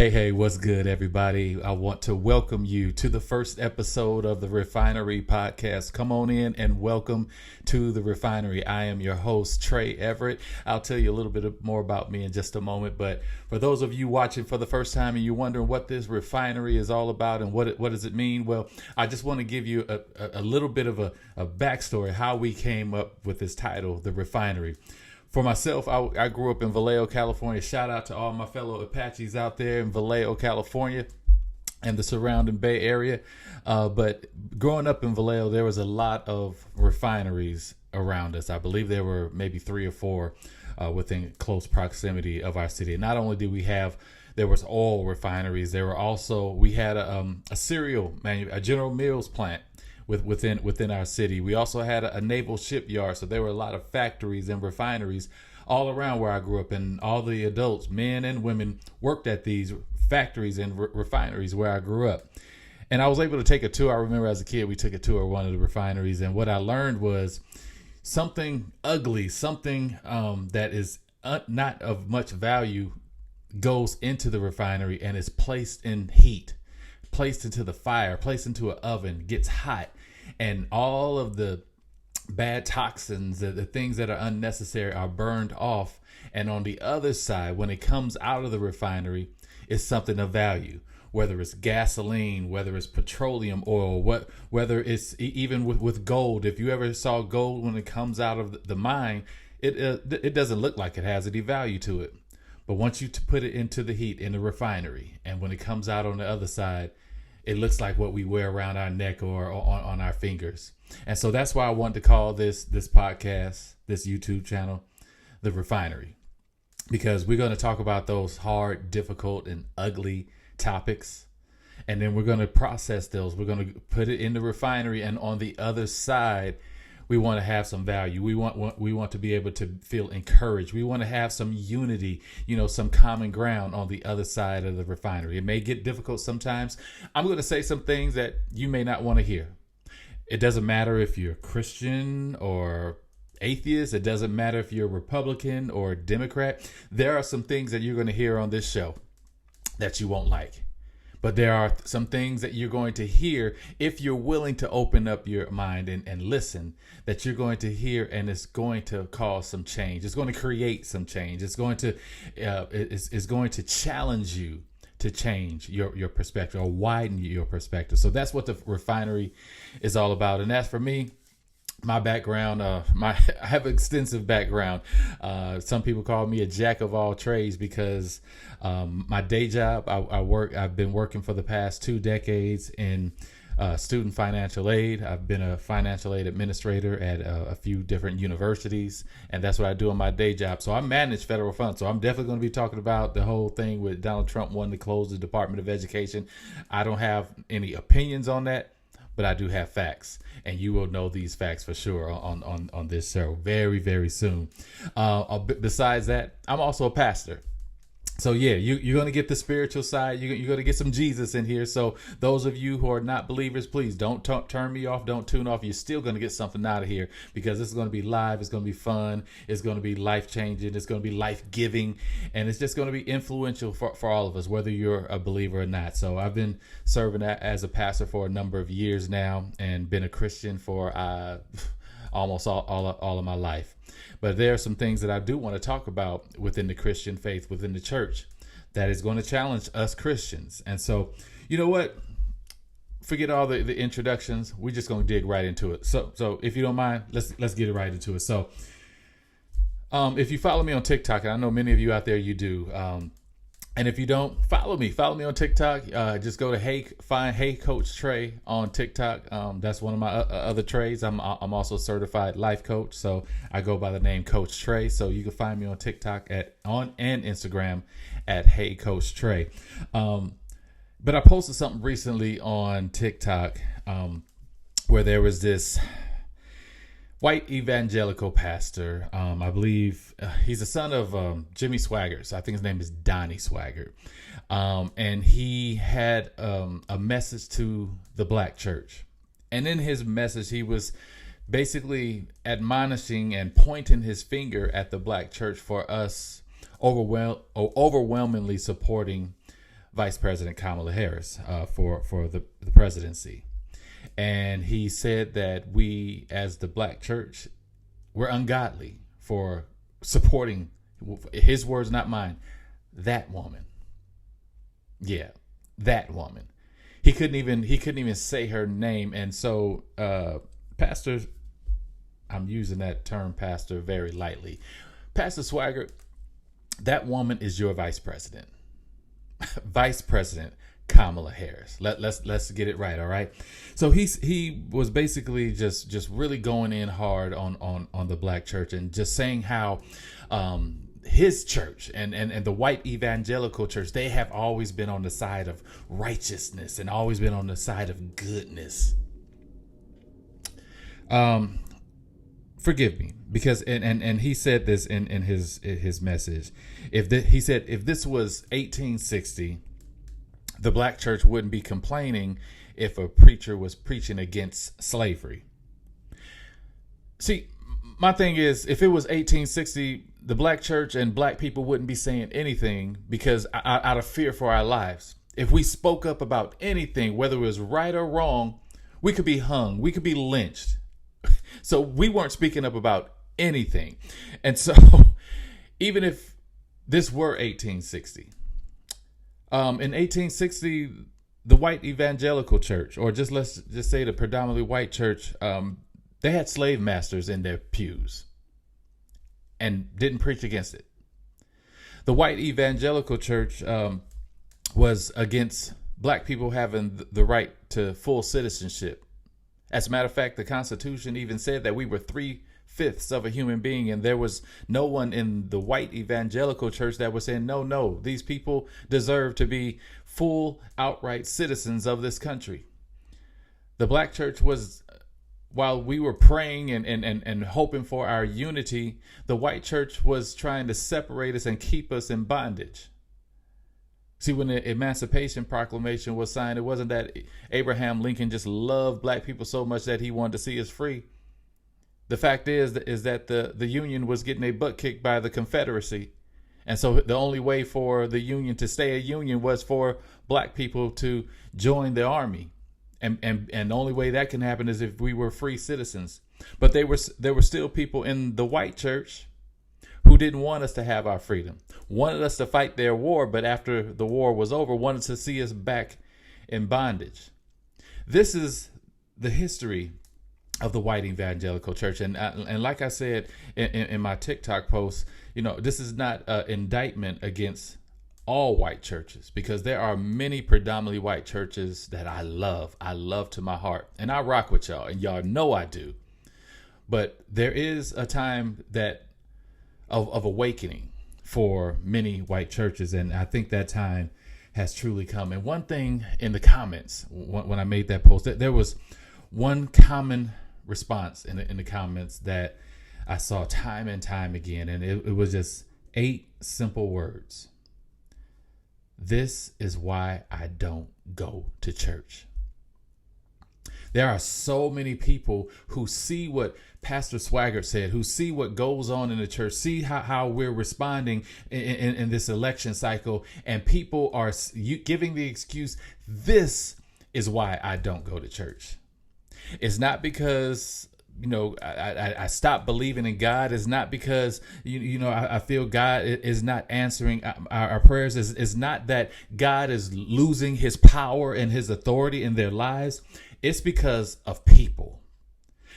Hey, what's good, everybody? I want to welcome you to the first episode of the Refinery Podcast. Come on in and welcome to the Refinery. I am your host, Trey Everett. I'll tell you a little bit more about me in just a moment, but for those of you watching for the first time and you're wondering what this Refinery is all about and what does it mean, well, I just want to give you a little bit of a backstory, how we came up with this title, The Refinery. For myself, I grew up in Vallejo, California. Shout out to all my fellow Apaches out there in Vallejo, California and the surrounding Bay Area. But growing up in Vallejo, there was a lot of refineries around us. I believe there were maybe 3 or 4 within close proximity of our city. And not only did there was oil refineries, we had a General Mills plant within our city. We also had a naval shipyard, so there were a lot of factories and refineries all around where I grew up, and all the adults, men and women, worked at these factories and refineries where I grew up. And I was able to take a tour. I remember as a kid, we took a tour of one of the refineries, and what I learned was something ugly, something that is not of much value goes into the refinery and is placed in heat, placed into the fire, placed into an oven, gets hot, and all of the bad toxins, the things that are unnecessary, are burned off. And on the other side, when it comes out of the refinery, it's something of value, whether it's gasoline, whether it's petroleum oil, whether it's even with gold. If you ever saw gold when it comes out of the mine, it doesn't look like it has any value to it. But once you put it into the heat in the refinery, and when it comes out on the other side, it looks like what we wear around our neck or on our fingers. And so that's why I wanted to call this podcast, this YouTube channel, The Refinery, because we're going to talk about those hard, difficult, and ugly topics. And then we're going to process those. We're going to put it in the refinery, and on the other side, we want to have some value. We want to be able to feel encouraged. We want to have some unity, some common ground on the other side of the refinery. It may get difficult sometimes. I'm going to say some things that you may not want to hear. It doesn't matter if you're Christian or atheist. It doesn't matter if you're Republican or Democrat. There are some things that you're going to hear on this show that you won't like. But there are some things that you're going to hear if you're willing to open up your mind and listen, that you're going to hear, and it's going to cause some change. It's going to create some change. It's going to challenge you to change your perspective or widen your perspective. So that's what the refinery is all about. And as for me, my background, I have an extensive background. Some people call me a jack of all trades because my day job, I've been working for the past 2 decades in student financial aid. I've been a financial aid administrator at a few different universities, and that's what I do on my day job. So I manage federal funds. So I'm definitely going to be talking about the whole thing with Donald Trump wanting to close the Department of Education. I don't have any opinions on that, but I do have facts, and you will know these facts for sure on this show very, very soon. Besides that, I'm also a pastor. So yeah, you're going to get the spiritual side. You're going to get some Jesus in here. So those of you who are not believers, please don't turn me off. Don't tune off. You're still going to get something out of here, because this is going to be live. It's going to be fun. It's going to be life-changing. It's going to be life-giving. And it's just going to be influential for all of us, whether you're a believer or not. So I've been serving as a pastor for a number of years now, and been a Christian for almost all of my life. But there are some things that I do want to talk about within the Christian faith, within the church, that is going to challenge us Christians. And so, you know what? Forget all the introductions. We're just going to dig right into it. So if you don't mind, let's get right into it. So if you follow me on TikTok, and I know many of you out there, you do, and if you don't, follow me on TikTok. Just go to find Hey Coach Trey on TikTok. That's one of my other trades. I'm also a certified life coach, so I go by the name Coach Trey. So you can find me on TikTok and Instagram at Hey Coach Trey. But I posted something recently on TikTok where there was this white evangelical pastor. I believe he's the son of Jimmy Swaggart. So I think his name is Donnie Swaggart. And he had a message to the black church. And in his message, he was basically admonishing and pointing his finger at the black church for us overwhelmingly supporting Vice President Kamala Harris for the presidency. And he said that we, as the black church, we're ungodly for supporting, his words, not mine, that woman. Yeah, that woman. He couldn't even say her name. And so, Pastor, I'm using that term pastor very lightly. Pastor Swagger, that woman is your vice president. Vice President Kamala Harris. Let's get it right, all right? So he was basically just really going in hard on the black church and just saying how his church and the white evangelical church, they have always been on the side of righteousness and always been on the side of goodness. Forgive me, because and he said this in his message. He said if this was 1860, the black church wouldn't be complaining if a preacher was preaching against slavery. See, my thing is, if it was 1860, the black church and black people wouldn't be saying anything because out of fear for our lives. If we spoke up about anything, whether it was right or wrong, we could be hung, we could be lynched. So we weren't speaking up about anything. And so even if this were 1860, in 1860, the white evangelical church, or let's just say the predominantly white church, they had slave masters in their pews and didn't preach against it. The white evangelical church was against black people having the right to full citizenship. As a matter of fact, the Constitution even said that we were 3/5 of a human being, and there was no one in the white evangelical church that was saying, no, these people deserve to be full, outright citizens of this country. The black church was, while we were praying and hoping for our unity, the white church was trying to separate us and keep us in bondage. See, when the Emancipation Proclamation was signed, it wasn't that Abraham Lincoln just loved black people so much that he wanted to see us free. The fact is that the Union was getting a butt kicked by the Confederacy. And so the only way for the Union to stay a Union was for black people to join the army. And the only way that can happen is if we were free citizens. But there were still people in the white church who didn't want us to have our freedom, wanted us to fight their war, but after the war was over, wanted to see us back in bondage. This is the history of the white evangelical church. And like I said in my TikTok post, this is not an indictment against all white churches, because there are many predominantly white churches that I love to my heart, and I rock with y'all, and y'all know I do. But there is a time of awakening for many white churches, and I think that time has truly come. And one thing in the comments, when I made that post, there was one common response in the comments that I saw time and time again, and it was just 8 simple words. This is why I don't go to church. There are so many people who see what Pastor Swaggart said, who see what goes on in the church, see how we're responding in this election cycle, and people are giving the excuse, this is why I don't go to church. It's not because I stopped believing in God. It's not because I feel God is not answering our prayers. It's not that God is losing his power and his authority in their lives. It's because of people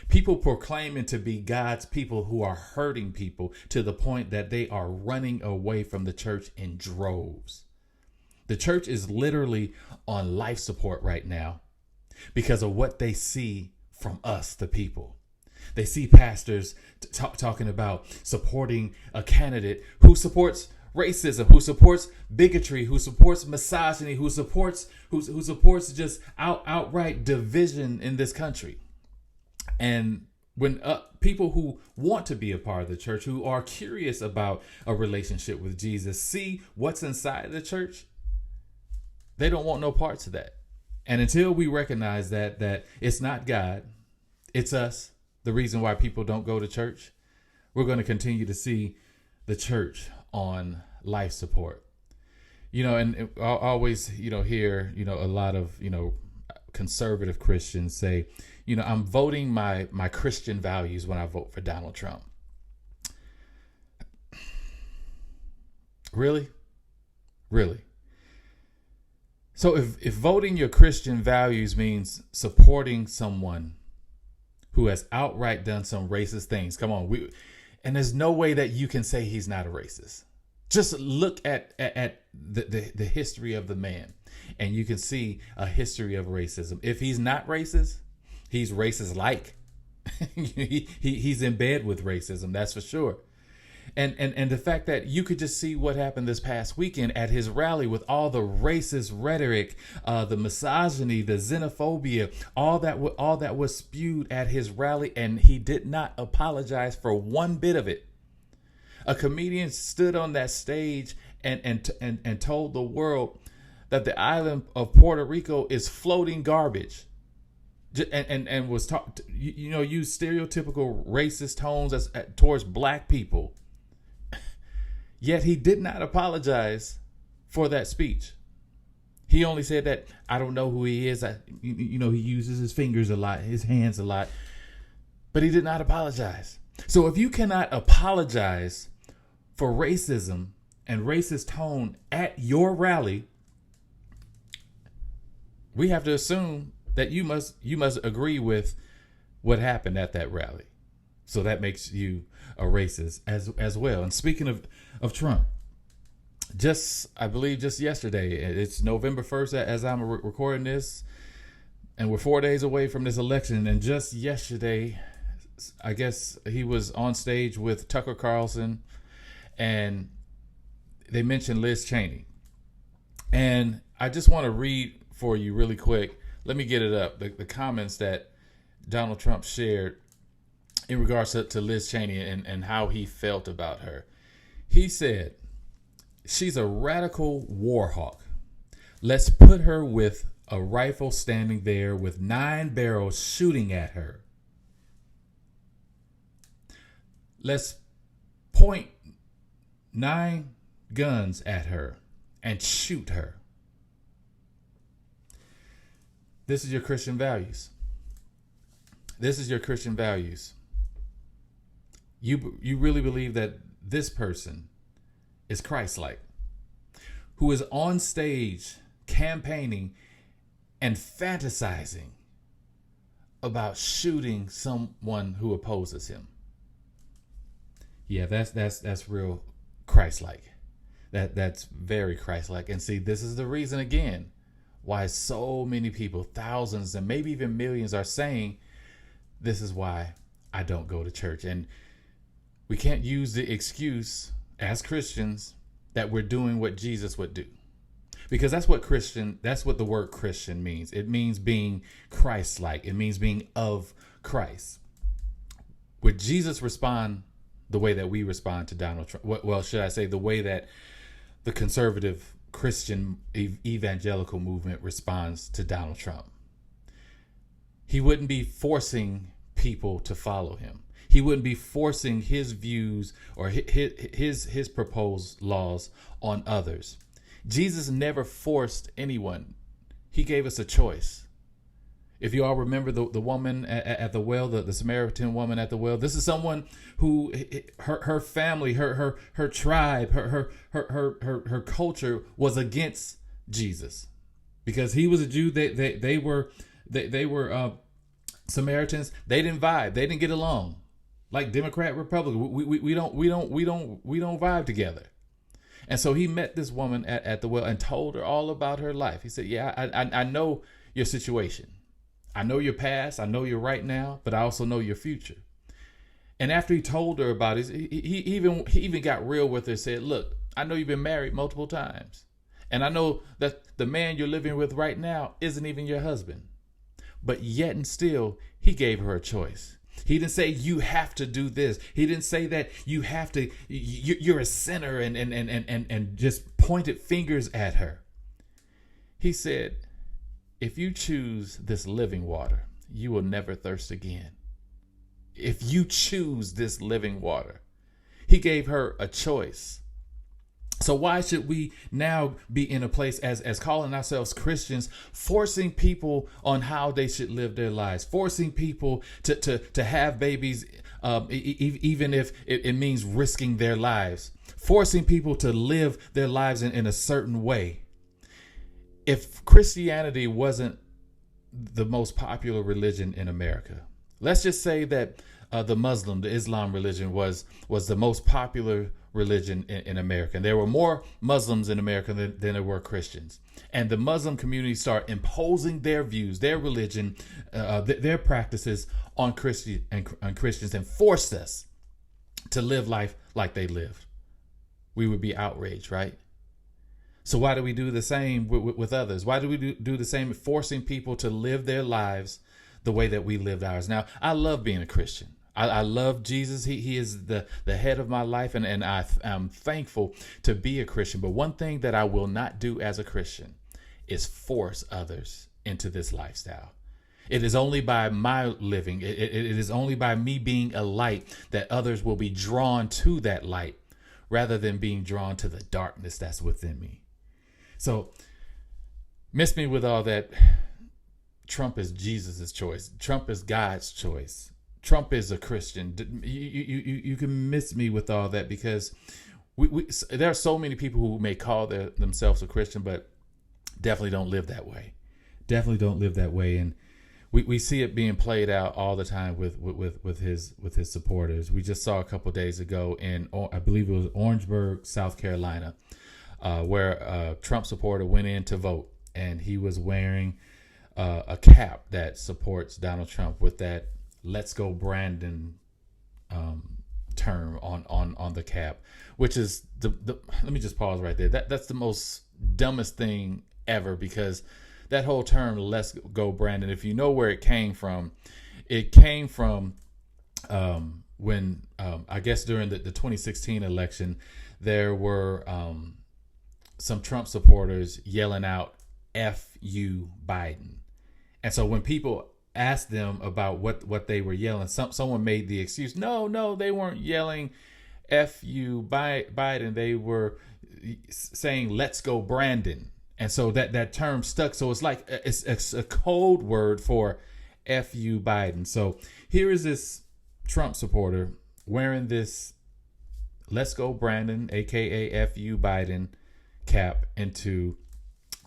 proclaiming to be God's people who are hurting people to the point that they are running away from the church in droves. The church is literally on life support right now because of what they see from us, the people. They see pastors talking about supporting a candidate who supports racism, who supports bigotry, who supports misogyny, who supports just outright division in this country. And when people who want to be a part of the church, who are curious about a relationship with Jesus, see what's inside the church, they don't want no parts of that. And until we recognize that it's not God, it's us, the reason why people don't go to church, we're going to continue to see the church on life support. And I always, hear, a lot of, conservative Christians say, I'm voting my Christian values when I vote for Donald Trump. Really? Really? So if voting your Christian values means supporting someone who has outright done some racist things, come on, and there's no way that you can say he's not a racist. Just look at the history of the man, and you can see a history of racism. If he's not racist, he's racist-like. He's in bed with racism, that's for sure. And the fact that you could just see what happened this past weekend at his rally with all the racist rhetoric, the misogyny, the xenophobia, all that was spewed at his rally, and he did not apologize for one bit of it. A comedian stood on that stage and told the world that the island of Puerto Rico is floating garbage, and was used stereotypical racist tones towards black people. Yet he did not apologize for that speech. He only said that, I don't know who he is. He uses his fingers a lot, his hands a lot, but he did not apologize. So if you cannot apologize for racism and racist tone at your rally, we have to assume that you must agree with what happened at that rally. So that makes you a racist as well. And speaking of Trump, I believe just yesterday, it's November 1st as I'm recording this, and we're 4 days away from this election. And just yesterday, I guess he was on stage with Tucker Carlson, and they mentioned Liz Cheney. And I just want to read for you really quick. Let me get it up. The comments that Donald Trump shared in regards to Liz Cheney and how he felt about her. He said, "She's a radical war hawk. Let's put her with a rifle standing there with 9 barrels shooting at her. Let's point 9 guns at her and shoot her." This is your Christian values. This is your Christian values. You really believe that this person is Christ-like, who is on stage campaigning and fantasizing about shooting someone who opposes him. Yeah, that's real Christ-like. That's very Christ-like. And see, this is the reason again why so many people, thousands and maybe even millions, are saying this is why I don't go to church. And we can't use the excuse as Christians that we're doing what Jesus would do, because that's what the word Christian means. It means being Christ-like. It means being of Christ. Would Jesus respond the way that we respond to Donald Trump? Well, should I say the way that the conservative Christian evangelical movement responds to Donald Trump? He wouldn't be forcing people to follow him. He wouldn't be forcing his views or his proposed laws on others. Jesus never forced anyone. He gave us a choice. If you all remember the woman at the well, the Samaritan woman at the well, this is someone who her family, her tribe, her culture was against Jesus because he was a Jew. They were Samaritans. They didn't vibe. They didn't get along. Like Democrat, Republican, we don't vibe together. And so he met this woman at the well and told her all about her life. He said, "Yeah, I know your situation. I know your past. I know your right now, but I also know your future." And after he told her about it, he even got real with her. Said, "Look, I know you've been married multiple times, and I know that the man you're living with right now isn't even your husband. But yet and still, he gave her a choice. He didn't say you have to do this. He didn't say that you have to. You're a sinner and just pointed fingers at her. He said, if you choose this living water, you will never thirst again. If you choose this living water." He gave her a choice. So why should we now be in a place as calling ourselves Christians, forcing people on how they should live their lives, forcing people to have babies, even if it means risking their lives, forcing people to live their lives in a certain way? If Christianity wasn't the most popular religion in America, let's just say that the Islam religion was the most popular religion in America. And there were more Muslims in America than there were Christians. And the Muslim community start imposing their views, their religion, their practices on Christians and forced us to live life like they lived. We would be outraged, right? So why do we do the same with others? Why do we do the same, forcing people to live their lives the way that we lived ours? Now, I love being a Christian. I love Jesus. He is the head of my life, and I'm thankful to be a Christian. But one thing that I will not do as a Christian is force others into this lifestyle. It is only by my living, it is only by me being a light that others will be drawn to that light rather than being drawn to the darkness that's within me. So miss me with all that. Trump is Jesus's choice. Trump is God's choice. Trump is a Christian. You can miss me with all that, because there are so many people who may call themselves a Christian, but definitely don't live that way. Definitely don't live that way. And we see it being played out all the time with his supporters. We just saw a couple of days ago in, I believe it was Orangeburg, South Carolina, where a Trump supporter went in to vote, and he was wearing a cap that supports Donald Trump with that "Let's Go Brandon" term on the cap, which is the let me just pause right there. That's the most dumbest thing ever, because that whole term "Let's Go Brandon," if you know where it came from when I guess during the 2016 election, there were some Trump supporters yelling out "F you Biden," and so when people asked them about what they were yelling, someone made the excuse, no, they weren't yelling "F you Biden," they were saying "Let's go Brandon." And so that term stuck. So it's like it's a code word for "F you Biden." So here is this Trump supporter wearing this "Let's go Brandon," aka "F you Biden" cap into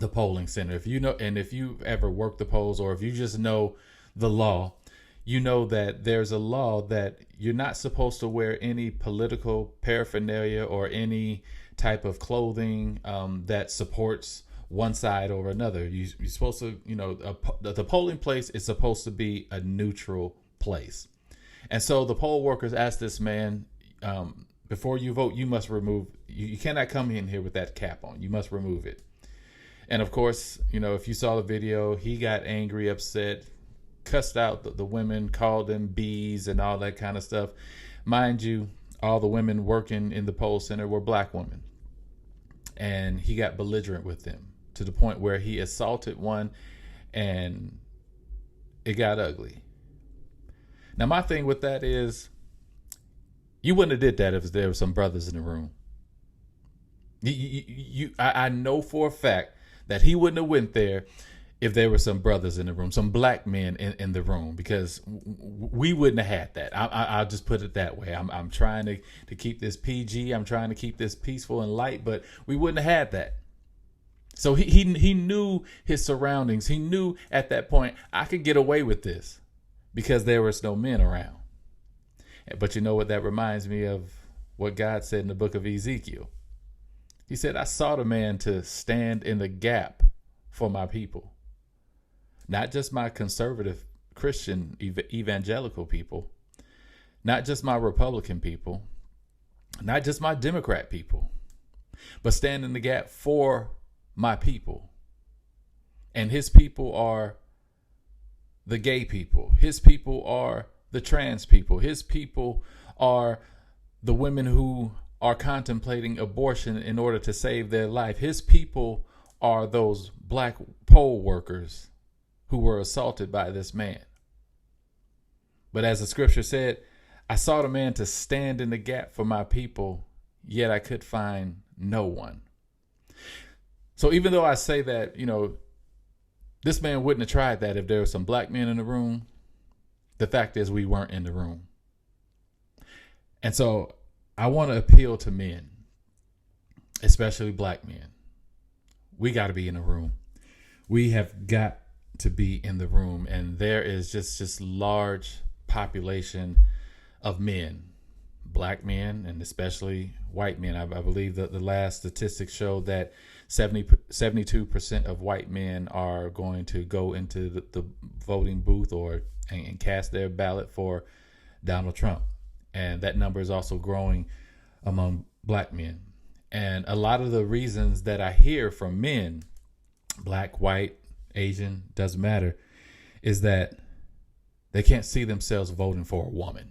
the polling center. If you know, and if you've ever worked the polls, or if you just know the law, you know that there's a law that you're not supposed to wear any political paraphernalia or any type of clothing that supports one side or another. You're supposed to, the polling place is supposed to be a neutral place. And so the poll workers asked this man, before you vote, you must remove, you cannot come in here with that cap on. You must remove it. And of course, if you saw the video, he got angry, upset, cussed out the women, called them bees and all that kind of stuff. Mind you, all the women working in the poll center were black women. And he got belligerent with them to the point where he assaulted one, and it got ugly. Now, my thing with that is, you wouldn't have did that if there were some brothers in the room. I know for a fact that he wouldn't have went there if there were some brothers in the room, some black men in the room, because we wouldn't have had that. I'll just put it that way. I'm trying to keep this PG. I'm trying to keep this peaceful and light, but we wouldn't have had that. So he knew his surroundings. He knew at that point, I could get away with this because there was no men around. But you know what that reminds me of? What God said in the book of Ezekiel. He said, I sought a man to stand in the gap for my people. Not just my conservative Christian evangelical people. Not just my Republican people. Not just my Democrat people. But stand in the gap for my people. And his people are the gay people. His people are the trans people. His people are the women who are contemplating abortion in order to save their life. His people are those black poll workers who were assaulted by this man. But as the scripture said, I sought a man to stand in the gap for my people, yet I could find No one. So even though I say that, this man wouldn't have tried that if there were some black men in the room, the fact is we weren't in the room. And so I want to appeal to men, especially black men. We got to be in the room. We have got to be in the room. And there is just large population of men, black men, and especially white men. I believe that the last statistics show that 72% of white men are going to go into the voting booth and cast their ballot for Donald Trump. And that number is also growing among black men. And a lot of the reasons that I hear from men, black, white, Asian, doesn't matter, is that they can't see themselves voting for a woman.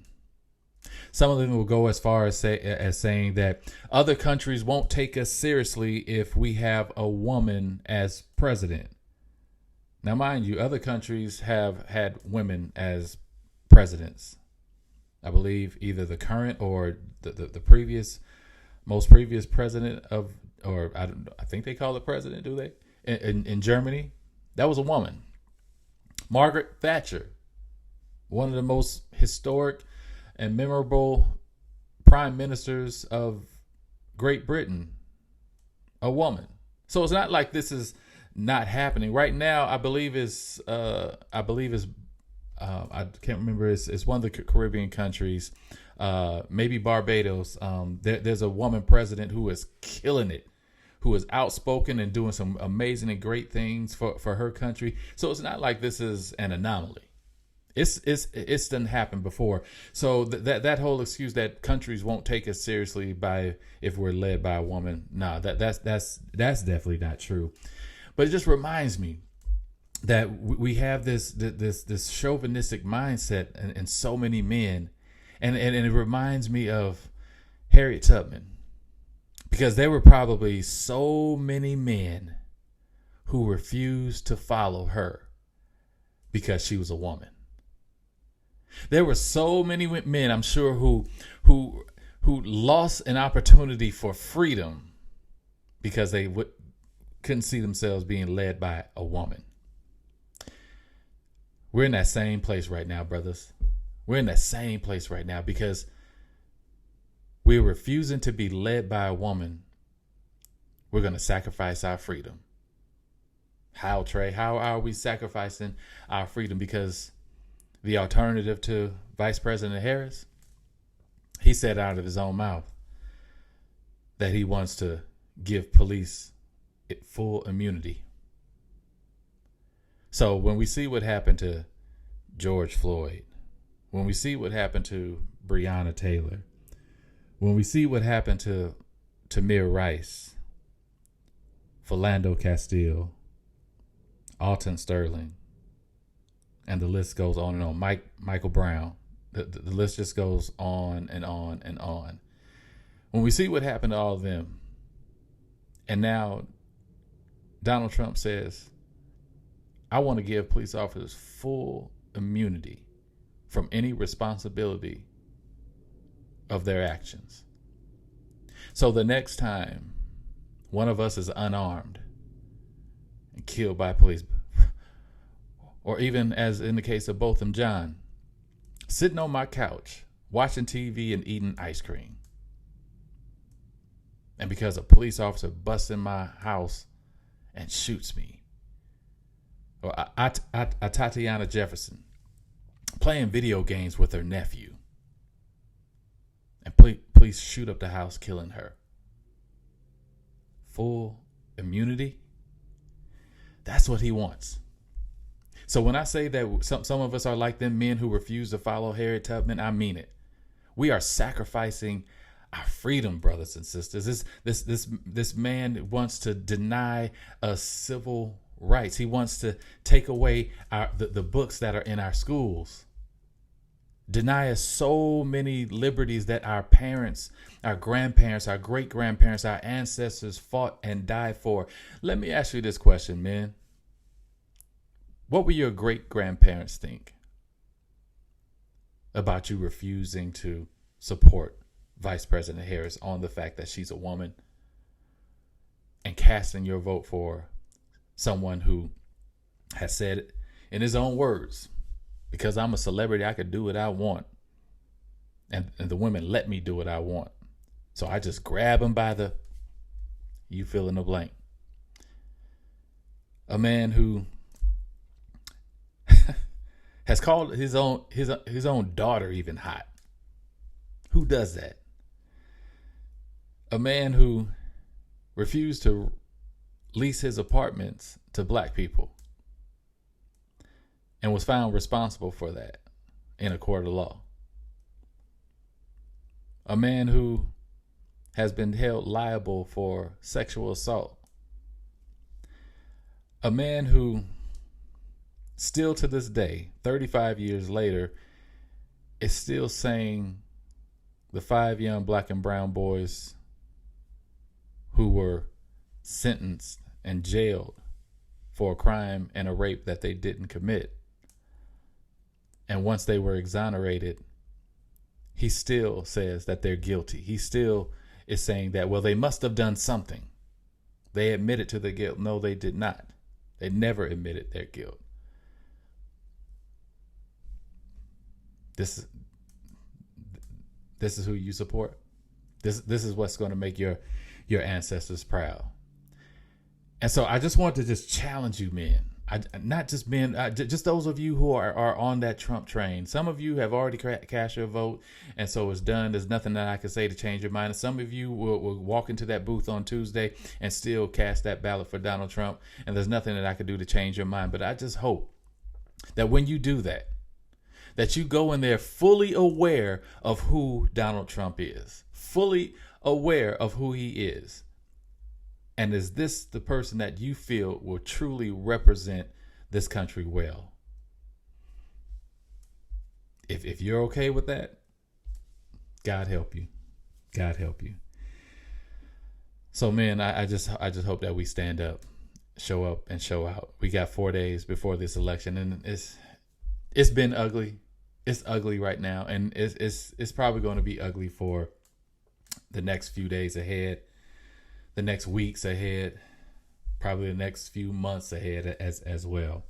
Some of them will go as far as saying that other countries won't take us seriously if we have a woman as president. Now, mind you, other countries have had women as presidents. I believe either the current or the most previous president I think they call it president, do they? In Germany, that was a woman. Margaret Thatcher, one of the most historic and memorable prime ministers of Great Britain, a woman. So it's not like this is not happening right now. I can't remember. It's one of the Caribbean countries, maybe Barbados. There's a woman president who is killing it, who is outspoken and doing some amazing and great things for her country. So it's not like this is an anomaly. It's done happened before. So that whole excuse that countries won't take us seriously if we're led by a woman, that's definitely not true. But it just reminds me that we have this chauvinistic mindset in so many men, and it reminds me of Harriet Tubman, because there were probably so many men who refused to follow her because she was a woman. There were so many men, I'm sure, who lost an opportunity for freedom because they couldn't see themselves being led by a woman. We're in that same place right now, brothers. We're in that same place right now because we're refusing to be led by a woman. We're going to sacrifice our freedom. How, Trey? How are we sacrificing our freedom? Because the alternative to Vice President Harris, he said out of his own mouth that he wants to give police full immunity. So when we see what happened to George Floyd, when we see what happened to Breonna Taylor, when we see what happened to Tamir Rice, Philando Castile, Alton Sterling, and the list goes on and on. Michael Brown, the list just goes on and on and on. When we see what happened to all of them, and now Donald Trump says, I want to give police officers full immunity from any responsibility of their actions. So the next time one of us is unarmed and killed by police, or even as in the case of Botham Jean, sitting on my couch, watching TV and eating ice cream, and because a police officer busts in my house and shoots me, or Tatiana Jefferson playing video games with her nephew, and police shoot up the house, killing her. Full immunity? That's what he wants. So when I say that some of us are like them men who refuse to follow Harriet Tubman, I mean it. We are sacrificing our freedom, brothers and sisters. This man wants to deny us civil rights. He wants to take away the books that are in our schools. Deny us so many liberties that our parents, our grandparents, our great-grandparents, our ancestors fought and died for. Let me ask you this question, man. What will your great-grandparents think about you refusing to support Vice President Harris on the fact that she's a woman? and casting your vote for someone who has said it in his own words, because I'm a celebrity, I could do what I want. And the women let me do what I want. So I just grab him by the, you fill in the blank. A man who has called his own daughter even hot. Who does that? A man who refused to lease his apartments to black people and was found responsible for that in a court of law. A man who has been held liable for sexual assault. A man who still to this day, 35 years later, is still saying the 5 young black and brown boys who were sentenced and jailed for a crime and a rape that they didn't commit. And once they were exonerated, he still says that they're guilty. He still is saying that, well, they must have done something. They admitted to their guilt. No, they did not. They never admitted their guilt. This is who you support. This is what's going to make your ancestors proud. And so I just want to just challenge you, men. Not just men, just those of you who are on that Trump train. Some of you have already cast your vote, and so it's done. There's nothing that I can say to change your mind. And some of you will walk into that booth on Tuesday and still cast that ballot for Donald Trump, and there's nothing that I could do to change your mind. But I just hope that when you do that, that you go in there fully aware of who Donald Trump is, fully aware of who he is. And is this the person that you feel will truly represent this country well? If you're okay with that, God help you. God help you. So, man, I just hope that we stand up, show up, and show out. We got 4 days before this election, and it's been ugly. It's ugly right now, and it's probably going to be ugly for the next few days ahead. The next weeks ahead, probably the next few months ahead as well.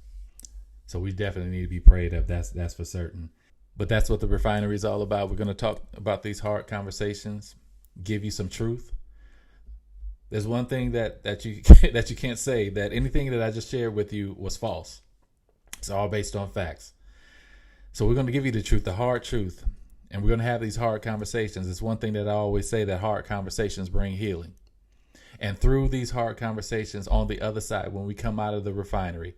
So we definitely need to be prayed up. That's for certain. But that's what the refinery is all about. We're going to talk about these hard conversations, give you some truth. There's one thing that you that you can't say, that anything that I just shared with you was false. It's all based on facts. So we're going to give you the truth, the hard truth, and we're going to have these hard conversations. It's one thing that I always say, that hard conversations bring healing. And through these hard conversations on the other side, when we come out of the refinery,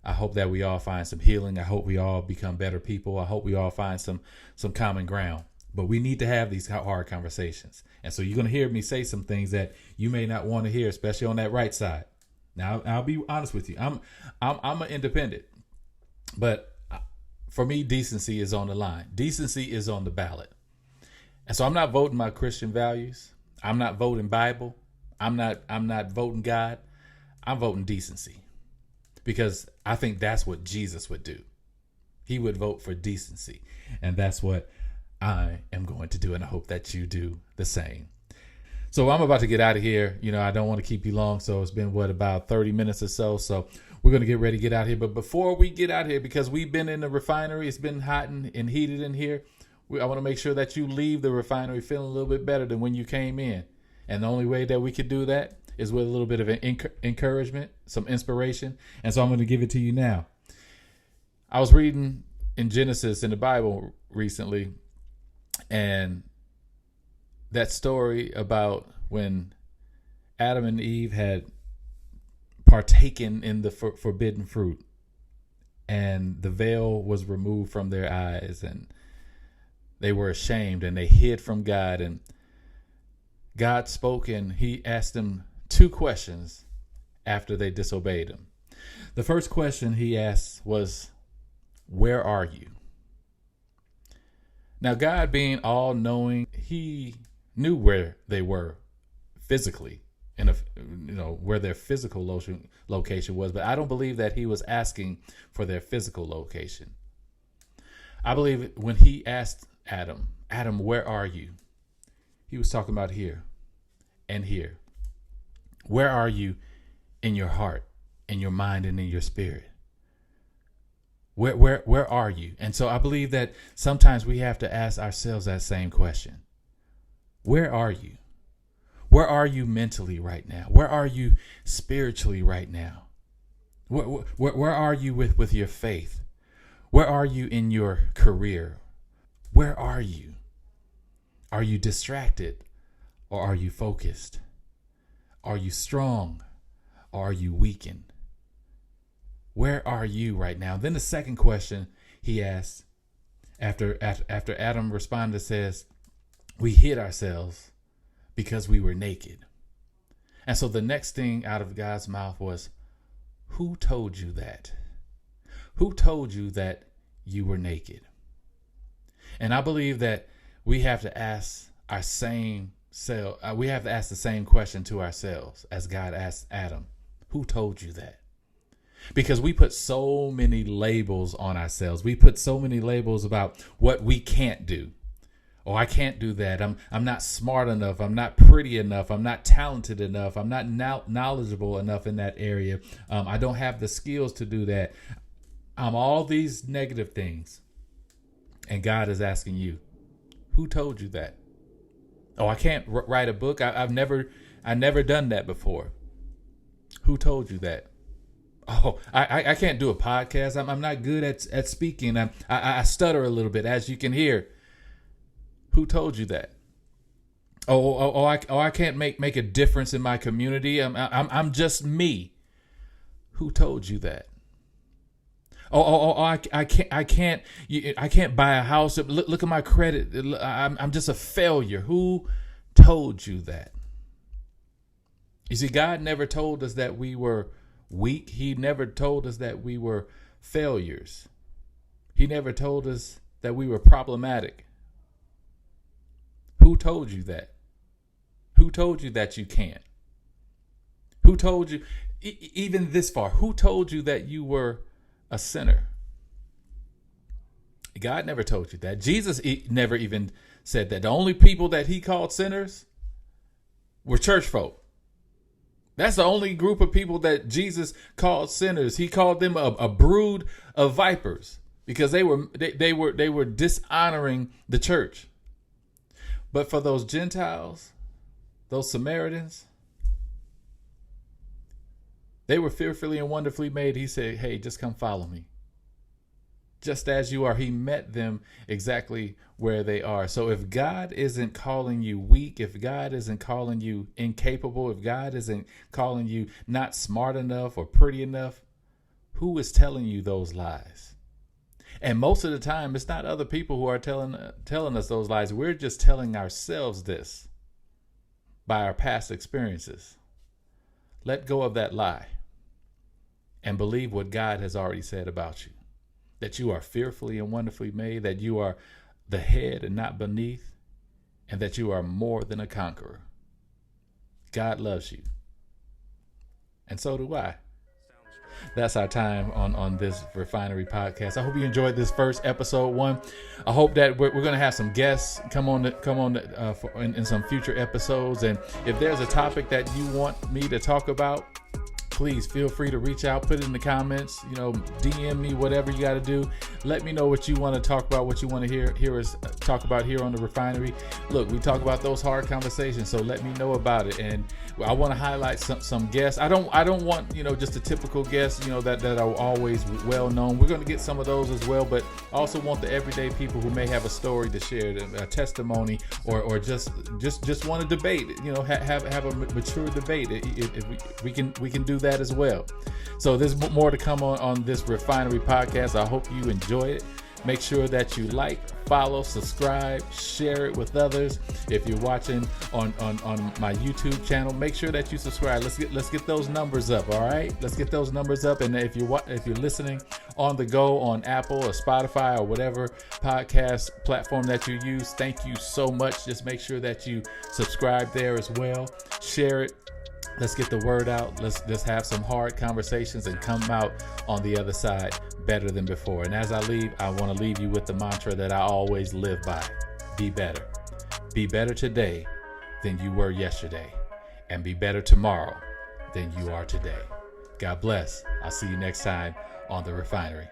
I hope that we all find some healing. I hope we all become better people. I hope we all find some common ground. But we need to have these hard conversations. And so you're going to hear me say some things that you may not want to hear, especially on that right side. Now, I'll be honest with you. I'm an independent. But for me, decency is on the line. Decency is on the ballot. And so I'm not voting my Christian values. I'm not voting Bible. I'm not voting God. I'm voting decency, because I think that's what Jesus would do. He would vote for decency, and that's what I am going to do. And I hope that you do the same. So I'm about to get out of here. I don't want to keep you long. So it's been about 30 minutes or so. So we're going to get ready to get out here. But before we get out here, because we've been in the refinery, it's been hot and heated in here. I want to make sure that you leave the refinery feeling a little bit better than when you came in. And the only way that we could do that is with a little bit of an encouragement, some inspiration. And so I'm going to give it to you now. I was reading in Genesis in the Bible recently, and that story about when Adam and Eve had partaken in the forbidden fruit, and the veil was removed from their eyes, and they were ashamed, and they hid from God, and God spoke, and he asked them two questions after they disobeyed him. The first question he asked was, "Where are you?" Now, God being all knowing, he knew where they were physically, where their physical location was. But I don't believe that he was asking for their physical location. I believe when he asked Adam, "Adam, where are you?" he was talking about here and here. Where are you in your heart, in your mind, and in your spirit? Where are you? And so I believe that sometimes we have to ask ourselves that same question. Where are you? Where are you mentally right now? Where are you spiritually right now? Where are you with your faith? Where are you in your career? Where are you? Are you distracted or are you focused? Are you strong or are you weakened? Where are you right now? Then the second question he asks after Adam responded says, we hid ourselves because we were naked. And so the next thing out of God's mouth was, who told you that? Who told you that you were naked? And I believe that we have to ask the same question to ourselves as God asked Adam. Who told you that? Because we put so many labels on ourselves. We put so many labels about what we can't do. Oh, I can't do that. I'm not smart enough. I'm not pretty enough. I'm not talented enough. I'm not knowledgeable enough in that area. I don't have the skills to do that. All these negative things. And God is asking you, who told you that? Oh, I can't write a book. I've never done that before. Who told you that? Oh, I can't do a podcast. I'm not good at speaking. I stutter a little bit, as you can hear. Who told you that? I can't make a difference in my community. I'm just me. Who told you that? I can't buy a house. Look at my credit. I'm just a failure. Who told you that? You see, God never told us that we were weak. He never told us that we were failures. He never told us that we were problematic. Who told you that? Who told you that you can't? Who told you, even this far, who told you that you were a sinner? God never told you that. Jesus never even said that. The only people that he called sinners were church folk. That's the only group of people that Jesus called sinners. He called them a brood of vipers because they were dishonoring the church. But for those Gentiles, those Samaritans, they were fearfully and wonderfully made. He said, hey, just come follow me. Just as you are. He met them exactly where they are. So if God isn't calling you weak, if God isn't calling you incapable, if God isn't calling you not smart enough or pretty enough, who is telling you those lies? And most of the time, it's not other people who are telling us those lies. We're just telling ourselves this by our past experiences. Let go of that lie and believe what God has already said about you. That you are fearfully and wonderfully made, that you are the head and not beneath, and that you are more than a conqueror. God loves you. And so do I. That's our time on this Refinery Podcast. I hope you enjoyed this first episode 1. I hope that we're going to have some guests come on in some future episodes. And if there's a topic that you want me to talk about, please feel free to reach out, put it in the comments, DM me, whatever you got to do. Let me know what you want to talk about, what you want to hear us talk about here on the Refinery. Look, we talk about those hard conversations, so let me know about it. And I want to highlight some guests. I don't want, just a typical guest, that are always well known. We're going to get some of those as well, but I also want the everyday people who may have a story to share, a testimony, or just want to debate, have a mature debate. If we can do that as well. So there's more to come on this Refinery Podcast. I hope you enjoy it. Make sure that you like, follow, subscribe, share it with others. If you're watching on my YouTube channel, make sure that you subscribe. Let's get those numbers up. All right, let's get those numbers up. And if you're listening on the go on Apple or Spotify or whatever podcast platform that you use, thank you so much. Just make sure that you subscribe there as well. Share it. Let's get the word out. Let's just have some hard conversations and come out on the other side better than before. And as I leave, I want to leave you with the mantra that I always live by. Be better. Be better today than you were yesterday. And be better tomorrow than you are today. God bless. I'll see you next time on The Refinery.